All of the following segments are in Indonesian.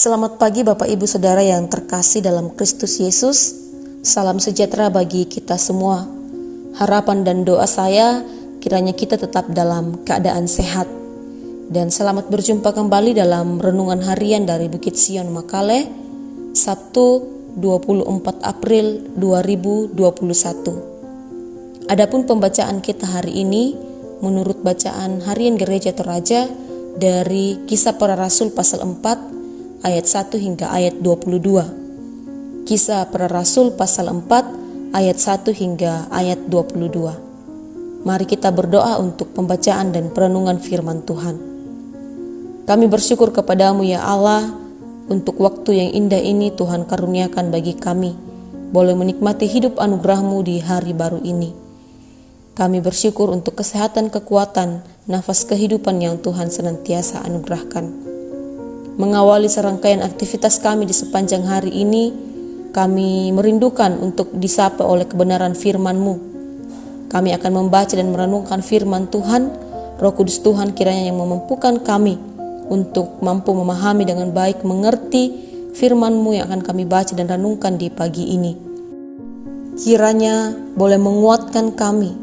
Selamat pagi Bapak Ibu Saudara yang terkasih dalam Kristus Yesus. Salam sejahtera bagi kita semua. Harapan dan doa saya kiranya kita tetap dalam keadaan sehat. Dan selamat berjumpa kembali dalam renungan harian dari Bukit Sion Makale, Sabtu 24 April 2021. Adapun pembacaan kita hari ini menurut bacaan harian Gereja Toraja dari Kisah Para Rasul pasal 4 ayat 1 hingga ayat 22. Kisah Para Rasul pasal 4 ayat 1 hingga ayat 22. Mari kita berdoa untuk pembacaan dan perenungan firman Tuhan. Kami bersyukur kepadamu ya Allah, untuk waktu yang indah ini Tuhan karuniakan bagi kami, boleh menikmati hidup anugerah-Mu di hari baru ini. Kami bersyukur untuk kesehatan, kekuatan, nafas kehidupan yang Tuhan senantiasa anugerahkan. Mengawali serangkaian aktivitas kami di sepanjang hari ini, kami merindukan untuk disapa oleh kebenaran firman-Mu. Kami akan membaca dan merenungkan firman Tuhan. Roh Kudus Tuhan kiranya yang memampukan kami untuk mampu memahami dengan baik, mengerti firman-Mu yang akan kami baca dan renungkan di pagi ini. Kiranya boleh menguatkan kami,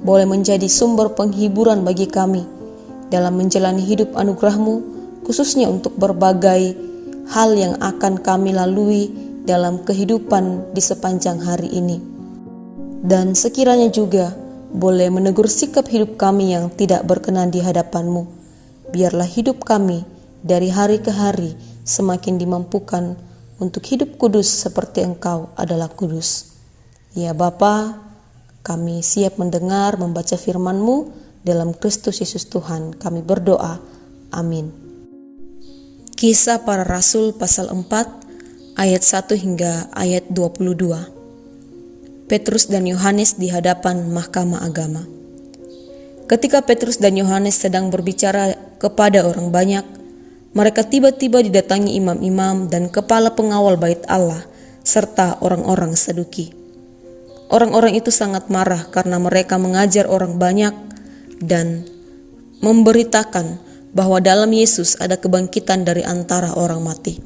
boleh menjadi sumber penghiburan bagi kami dalam menjalani hidup anugerah-Mu, khususnya untuk berbagai hal yang akan kami lalui dalam kehidupan di sepanjang hari ini. Dan sekiranya juga boleh menegur sikap hidup kami yang tidak berkenan di hadapan-Mu. Biarlah hidup kami dari hari ke hari semakin dimampukan untuk hidup kudus seperti Engkau adalah kudus. Ya Bapa, kami siap mendengar, membaca firman-Mu dalam Kristus Yesus Tuhan. Kami berdoa. Amin. Kisah Para Rasul pasal 4 ayat 1 hingga ayat 22. Petrus dan Yohanes di hadapan Mahkamah Agama. Ketika Petrus dan Yohanes sedang berbicara kepada orang banyak, mereka tiba-tiba didatangi imam-imam dan kepala pengawal bait Allah serta orang-orang Saduki. Orang-orang itu sangat marah karena mereka mengajar orang banyak dan memberitakan bahwa dalam Yesus ada kebangkitan dari antara orang mati.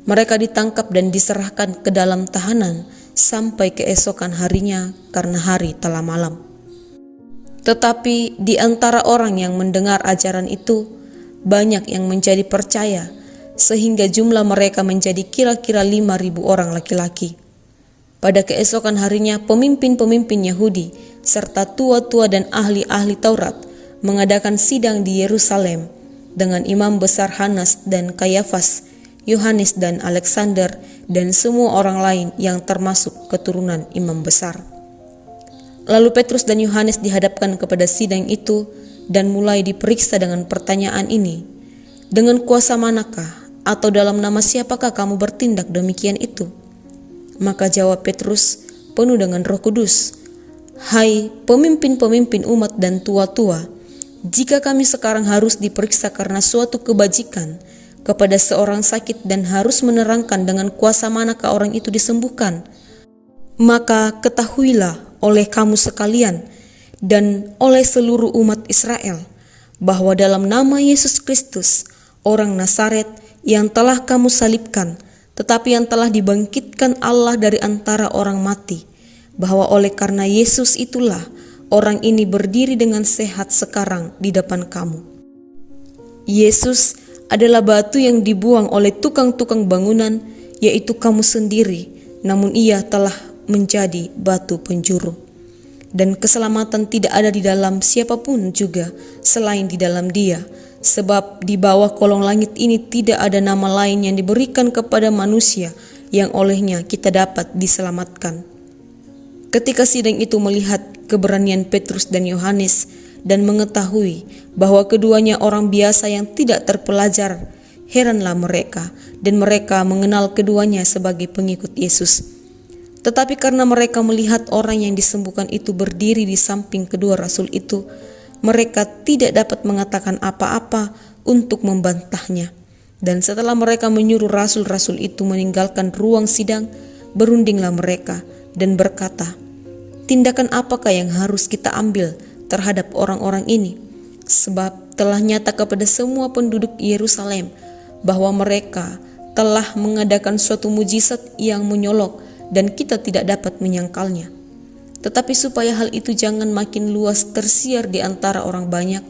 Mereka ditangkap dan diserahkan ke dalam tahanan sampai keesokan harinya karena hari telah malam. Tetapi di antara orang yang mendengar ajaran itu, banyak yang menjadi percaya, sehingga jumlah mereka menjadi kira-kira 5.000 orang laki-laki. Pada keesokan harinya, pemimpin-pemimpin Yahudi serta tua-tua dan ahli-ahli Taurat mengadakan sidang di Yerusalem dengan imam besar Hanas dan Kayafas, Yohanes dan Alexander, dan semua orang lain yang termasuk keturunan imam besar. Lalu Petrus dan Yohanes dihadapkan kepada sidang itu dan mulai diperiksa dengan pertanyaan ini, "Dengan kuasa manakah atau dalam nama siapakah kamu bertindak demikian itu?" Maka jawab Petrus penuh dengan Roh Kudus, "Hai pemimpin-pemimpin umat dan tua-tua, jika kami sekarang harus diperiksa karena suatu kebajikan kepada seorang sakit dan harus menerangkan dengan kuasa manakah orang itu disembuhkan, maka ketahuilah oleh kamu sekalian dan oleh seluruh umat Israel bahwa dalam nama Yesus Kristus, orang Nazaret yang telah kamu salibkan, tetapi yang telah dibangkitkan Allah dari antara orang mati, bahwa oleh karena Yesus itulah orang ini berdiri dengan sehat sekarang di depan kamu. Yesus adalah batu yang dibuang oleh tukang-tukang bangunan, yaitu kamu sendiri, namun ia telah menjadi batu penjuru. Dan keselamatan tidak ada di dalam siapapun juga selain di dalam Dia, sebab di bawah kolong langit ini tidak ada nama lain yang diberikan kepada manusia yang olehnya kita dapat diselamatkan." Ketika sidang itu melihat keberanian Petrus dan Yohanes dan mengetahui bahwa keduanya orang biasa yang tidak terpelajar, heranlah mereka dan mereka mengenal keduanya sebagai pengikut Yesus. Tetapi karena mereka melihat orang yang disembuhkan itu berdiri di samping kedua rasul itu, mereka tidak dapat mengatakan apa-apa untuk membantahnya. Dan setelah mereka menyuruh rasul-rasul itu meninggalkan ruang sidang, berundinglah mereka dan berkata, "Tindakan apakah yang harus kita ambil terhadap orang-orang ini? Sebab telah nyata kepada semua penduduk Yerusalem bahwa mereka telah mengadakan suatu mujizat yang menyolok dan kita tidak dapat menyangkalnya. Tetapi supaya hal itu jangan makin luas tersiar di antara orang banyak,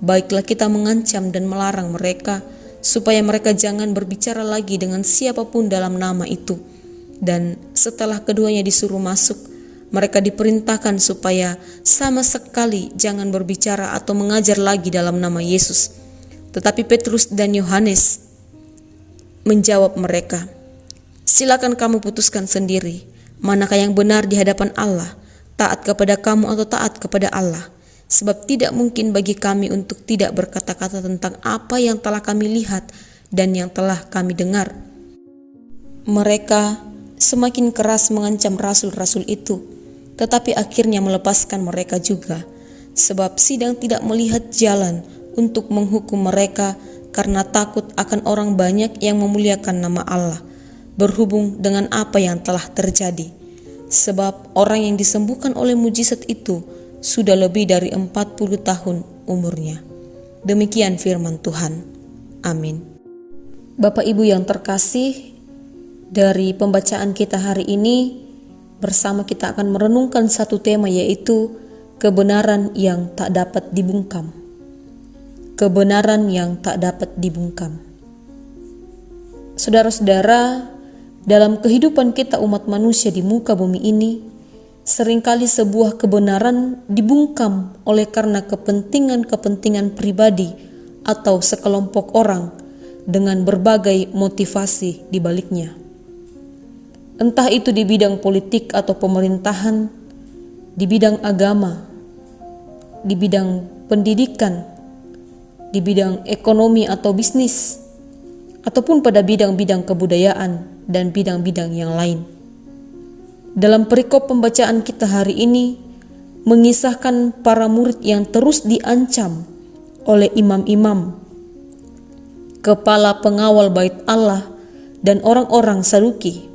baiklah kita mengancam dan melarang mereka supaya mereka jangan berbicara lagi dengan siapapun dalam nama itu. Dan setelah keduanya disuruh masuk, mereka diperintahkan supaya sama sekali jangan berbicara atau mengajar lagi dalam nama Yesus. Tetapi Petrus dan Yohanes menjawab mereka, "Silakan kamu putuskan sendiri, manakah yang benar di hadapan Allah, taat kepada kamu atau taat kepada Allah. Sebab tidak mungkin bagi kami untuk tidak berkata-kata tentang apa yang telah kami lihat dan yang telah kami dengar." Mereka semakin keras mengancam rasul-rasul itu, tetapi akhirnya melepaskan mereka juga, sebab sidang tidak melihat jalan untuk menghukum mereka karena takut akan orang banyak yang memuliakan nama Allah, berhubung dengan apa yang telah terjadi. Sebab orang yang disembuhkan oleh mujizat itu sudah lebih dari 40 tahun umurnya. Demikian firman Tuhan. Amin. Bapak Ibu yang terkasih, dari pembacaan kita hari ini, bersama kita akan merenungkan satu tema, yaitu kebenaran yang tak dapat dibungkam. Kebenaran yang tak dapat dibungkam. Saudara-saudara, dalam kehidupan kita umat manusia di muka bumi ini, seringkali sebuah kebenaran dibungkam oleh karena kepentingan-kepentingan pribadi atau sekelompok orang dengan berbagai motivasi di baliknya. Entah itu di bidang politik atau pemerintahan, di bidang agama, di bidang pendidikan, di bidang ekonomi atau bisnis, ataupun pada bidang-bidang kebudayaan dan bidang-bidang yang lain. Dalam perikop pembacaan kita hari ini, mengisahkan para murid yang terus diancam oleh imam-imam, kepala pengawal bait Allah, dan orang-orang Saduki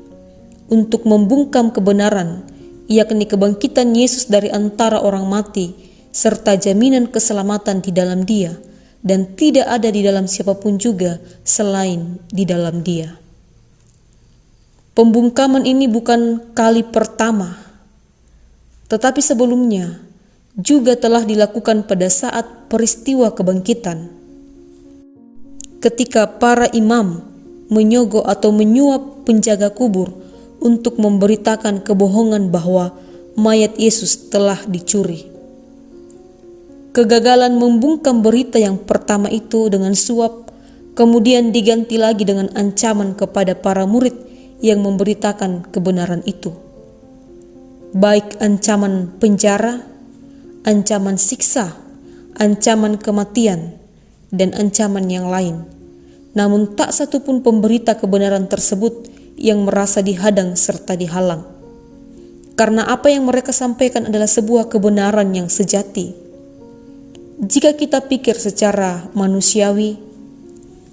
untuk membungkam kebenaran, yakni kebangkitan Yesus dari antara orang mati, serta jaminan keselamatan di dalam Dia, dan tidak ada di dalam siapapun juga selain di dalam Dia. Pembungkaman ini bukan kali pertama, tetapi sebelumnya juga telah dilakukan pada saat peristiwa kebangkitan, ketika para imam menyogok atau menyuap penjaga kubur untuk memberitakan kebohongan bahwa mayat Yesus telah dicuri. Kegagalan membungkam berita yang pertama itu dengan suap kemudian diganti lagi dengan ancaman kepada para murid yang memberitakan kebenaran itu. Baik ancaman penjara, ancaman siksa, ancaman kematian, dan ancaman yang lain. Namun tak satupun pemberita kebenaran tersebut yang merasa dihadang serta dihalang. Karena apa yang mereka sampaikan adalah sebuah kebenaran yang sejati. Jika kita pikir secara manusiawi,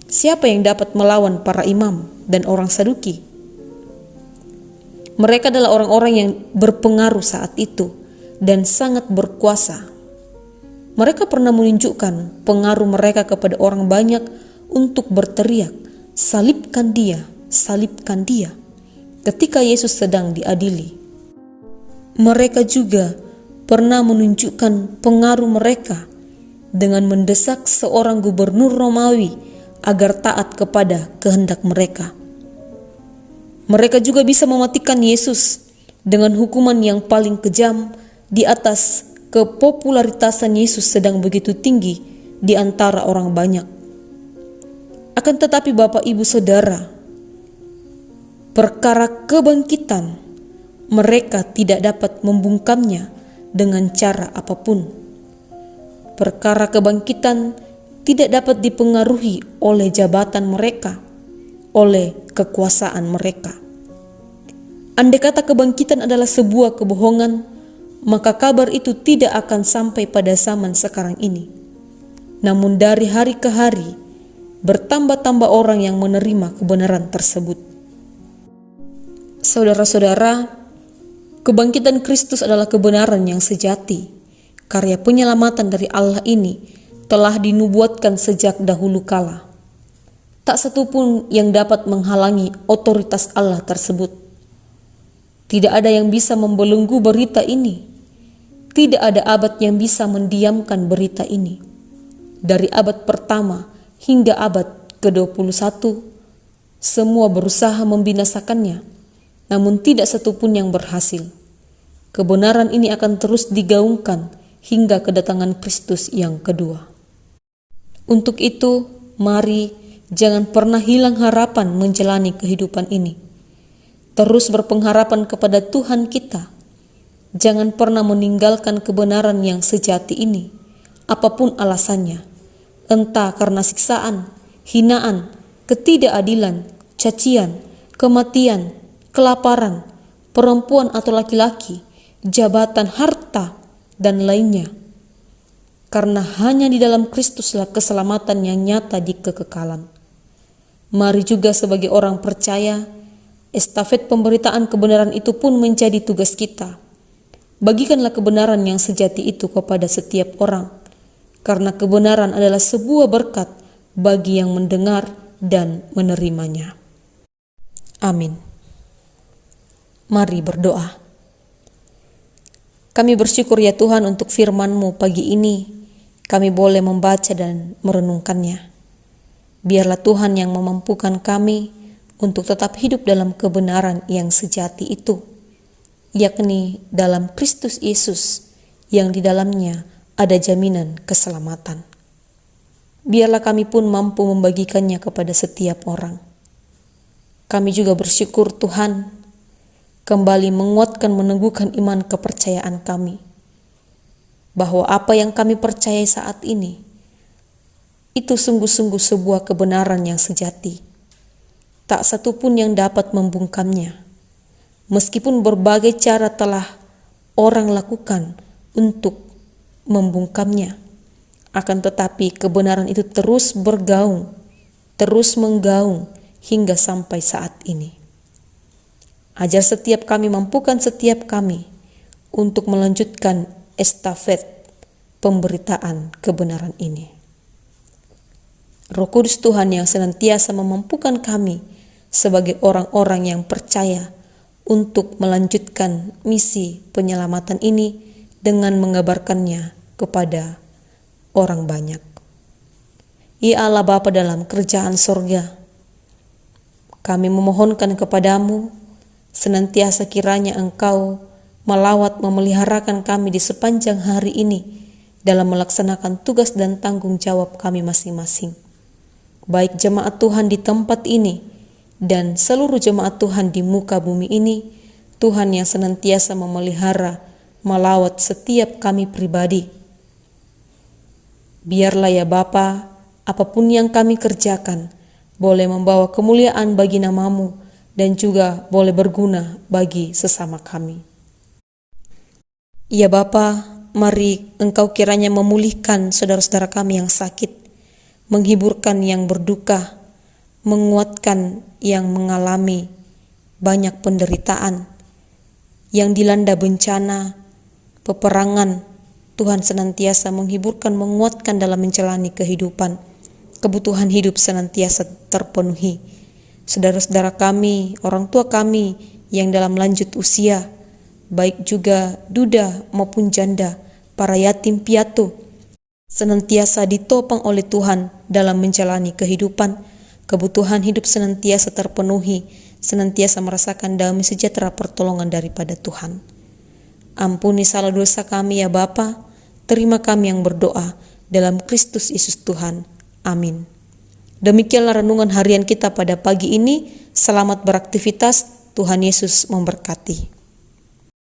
siapa yang dapat melawan para imam dan orang Saduki? Mereka adalah orang-orang yang berpengaruh saat itu dan sangat berkuasa. Mereka pernah menunjukkan pengaruh mereka kepada orang banyak untuk berteriak, "Salibkan dia, salibkan dia," ketika Yesus sedang diadili. Mereka juga pernah menunjukkan pengaruh mereka dengan mendesak seorang gubernur Romawi agar taat kepada kehendak mereka. Mereka juga bisa mematikan Yesus dengan hukuman yang paling kejam di atas kepopularitasan Yesus sedang begitu tinggi di antara orang banyak. Akan tetapi Bapak Ibu Saudara, perkara kebangkitan mereka tidak dapat membungkamnya dengan cara apapun. Perkara kebangkitan tidak dapat dipengaruhi oleh jabatan mereka, oleh kekuasaan mereka. Andai kata kebangkitan adalah sebuah kebohongan, maka kabar itu tidak akan sampai pada zaman sekarang ini. Namun dari hari ke hari, bertambah-tambah orang yang menerima kebenaran tersebut. Saudara-saudara, kebangkitan Kristus adalah kebenaran yang sejati. Karya penyelamatan dari Allah ini telah dinubuatkan sejak dahulu kala. Tak Tak satu pun yang dapat menghalangi otoritas Allah tersebut. Tidak ada yang bisa membelenggu berita ini. Tidak ada abad yang bisa mendiamkan berita ini. Dari abad pertama hingga abad ke-21, semua berusaha membinasakannya, namun tidak satupun yang berhasil. Kebenaran ini akan terus digaungkan hingga kedatangan Kristus yang kedua. Untuk itu, mari jangan pernah hilang harapan menjalani kehidupan ini. Terus berpengharapan kepada Tuhan kita. Jangan pernah meninggalkan kebenaran yang sejati ini, apapun alasannya. Entah karena siksaan, hinaan, ketidakadilan, cacian, kematian, kelaparan, perempuan atau laki-laki, jabatan, harta, dan lainnya. Karena hanya di dalam Kristuslah keselamatan yang nyata di kekekalan. Mari juga sebagai orang percaya, estafet pemberitaan kebenaran itu pun menjadi tugas kita. Bagikanlah kebenaran yang sejati itu kepada setiap orang, karena kebenaran adalah sebuah berkat bagi yang mendengar dan menerimanya. Amin. Mari berdoa. Kami bersyukur ya Tuhan untuk firman-Mu pagi ini. Kami boleh membaca dan merenungkannya. Biarlah Tuhan yang memampukan kami untuk tetap hidup dalam kebenaran yang sejati itu, yakni dalam Kristus Yesus yang di dalamnya ada jaminan keselamatan. Biarlah kami pun mampu membagikannya kepada setiap orang. Kami juga bersyukur Tuhan kembali menguatkan meneguhkan iman kepercayaan kami, bahwa apa yang kami percayai saat ini itu sungguh-sungguh sebuah kebenaran yang sejati. Tak satu pun yang dapat membungkamnya. Meskipun berbagai cara telah orang lakukan untuk membungkamnya, akan tetapi kebenaran itu terus bergaung, terus menggaung hingga sampai saat ini. Ajar setiap kami, mampukan setiap kami untuk melanjutkan estafet pemberitaan kebenaran ini. Roh Kudus Tuhan yang senantiasa memampukan kami sebagai orang-orang yang percaya untuk melanjutkan misi penyelamatan ini dengan mengabarkannya kepada orang banyak. Ya Allah Bapa dalam kerajaan sorga, kami memohonkan kepadamu senantiasa kiranya Engkau melawat memeliharakan kami di sepanjang hari ini dalam melaksanakan tugas dan tanggung jawab kami masing-masing. Baik jemaat Tuhan di tempat ini dan seluruh jemaat Tuhan di muka bumi ini, Tuhan yang senantiasa memelihara, melawat setiap kami pribadi. Biarlah ya Bapa, apapun yang kami kerjakan, boleh membawa kemuliaan bagi nama-Mu dan juga boleh berguna bagi sesama kami. Ya Bapa, mari Engkau kiranya memulihkan saudara-saudara kami yang sakit, menghiburkan yang berduka, menguatkan yang mengalami banyak penderitaan, yang dilanda bencana, peperangan. Tuhan senantiasa menghiburkan, menguatkan dalam menjalani kehidupan. Kebutuhan hidup senantiasa terpenuhi. Saudara-saudara kami, orang tua kami yang dalam lanjut usia, baik juga duda maupun janda, para yatim piatu, senantiasa ditopang oleh Tuhan dalam menjalani kehidupan. Kebutuhan hidup senantiasa terpenuhi, senantiasa merasakan damai sejahtera pertolongan daripada Tuhan. Ampuni salah dosa kami ya Bapa, terima kami yang berdoa dalam Kristus Yesus Tuhan. Amin. Demikianlah renungan harian kita pada pagi ini. Selamat beraktivitas, Tuhan Yesus memberkati.